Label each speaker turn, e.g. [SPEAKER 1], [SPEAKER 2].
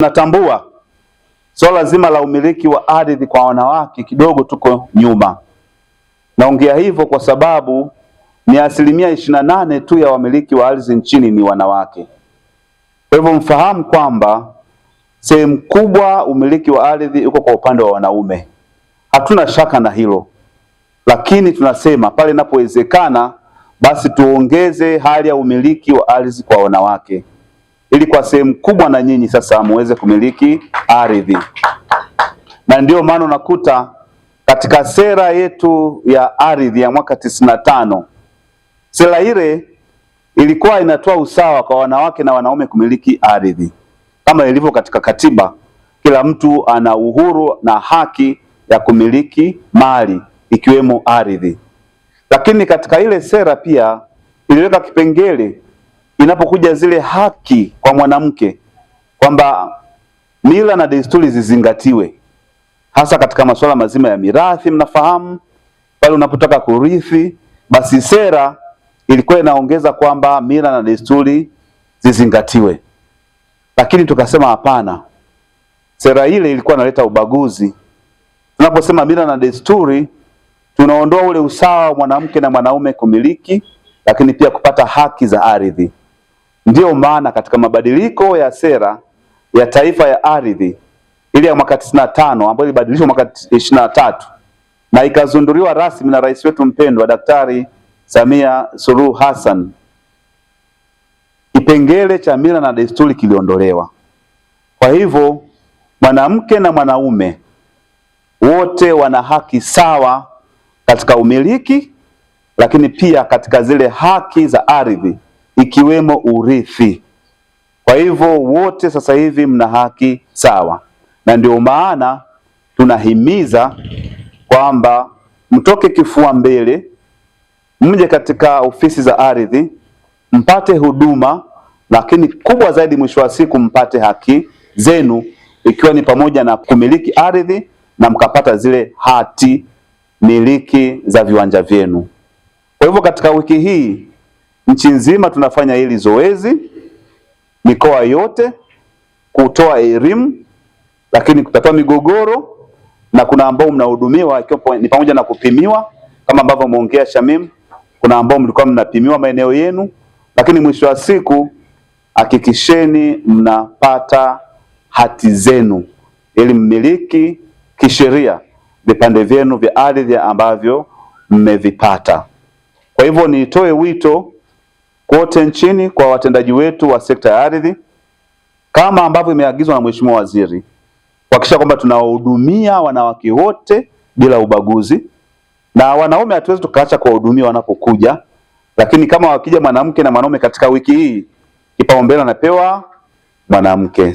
[SPEAKER 1] Natambua swala zima la umiliki wa ardhi kwa wanawake kidogo tuko nyuma. Naongea hivyo kwa sababu ni 28% tu ya wamiliki wa ardhi nchini ni wanawake. Kwa hivyo mfahamu kwamba sehemu kubwa umiliki wa ardhi uko kwa upande wa wanaume. Hatuna shaka na hilo, lakini tunasema pale inapowezekana basi tuongeze hali ya umiliki wa ardhi kwa wanawake, ili kwa sehemu kubwa na nyinyi sasa muweze kumiliki ardhi. Na ndio maana unakuta katika sera yetu ya ardhi ya mwaka 95, sera ile ilikuwa inatoa usawa kwa wanawake na wanaume kumiliki ardhi. Kama ilivyo katika katiba, kila mtu ana uhuru na haki ya kumiliki mali ikiwemo ardhi. Lakini katika ile sera pia iliweka kipengele inapokuja zile haki kwa mwanamke kwamba mila na desturi zizingatiwe, hasa katika masuala mazima ya mirathi. Mnafahamu pale unapotaka kurithi, basi sera ilikuwa inaongeza kwamba mila na desturi zizingatiwe. Lakini tukasema hapana, sera ile ilikuwa inaleta ubaguzi. Tunaposema mila na desturi, tunaondoa ule usawa wa mwanamke na mwanaume kumiliki, lakini pia kupata haki za ardhi. Ndiyo maana katika mabadiliko ya sera ya taifa ya ardhi ile ya mwaka 95 ambayo ilibadilishwa mwaka 23 na ikazunduliwa rasmi na rais wetu mpendwa Daktari Samia Suluhu Hassan, kipengele cha mila na desturi kiliondolewa. Kwa hivyo mwanamke na mwanaume wote wana haki sawa katika umiliki, lakini pia katika zile haki za ardhi ikiwemo urithi. Kwa hivyo wote sasa hivi mna haki sawa, na ndio maana tunahimiza kwamba mtoke kifua mbele, mje katika ofisi za ardhi mpate huduma, lakini kubwa zaidi mwisho wa siku mpate haki zenu, ikiwa ni pamoja na kumiliki ardhi na mkapata zile hati miliki za viwanja vyenu. Kwa hivyo katika wiki hii nchi nzima tunafanya hili zoezi, mikoa yote, kutoa elimu, lakini kutatua migogoro, na kuna ambao mnahudumiwa ikiwa ni pamoja na kupimiwa kama ambavyo umeongea Shamim. Kuna ambao mlikuwa mnapimiwa maeneo yenu, lakini mwisho wa siku hakikisheni mnapata hati zenu ili mmiliki kisheria vipande vyenu vya ardhi ambavyo mmevipata. Kwa hivyo nitoe wito kote nchini kwa watendaji wetu wa sekta ya ardhi, kama ambavyo imeagizwa na Mheshimiwa Waziri, kuhakikisha kwamba tunawahudumia wanawake wote bila ubaguzi, na wanaume hatuwezi tukaacha kuwahudumia wanapokuja, lakini kama wakija mwanamke na mwanaume katika wiki hii, kipaumbele anapewa mwanamke.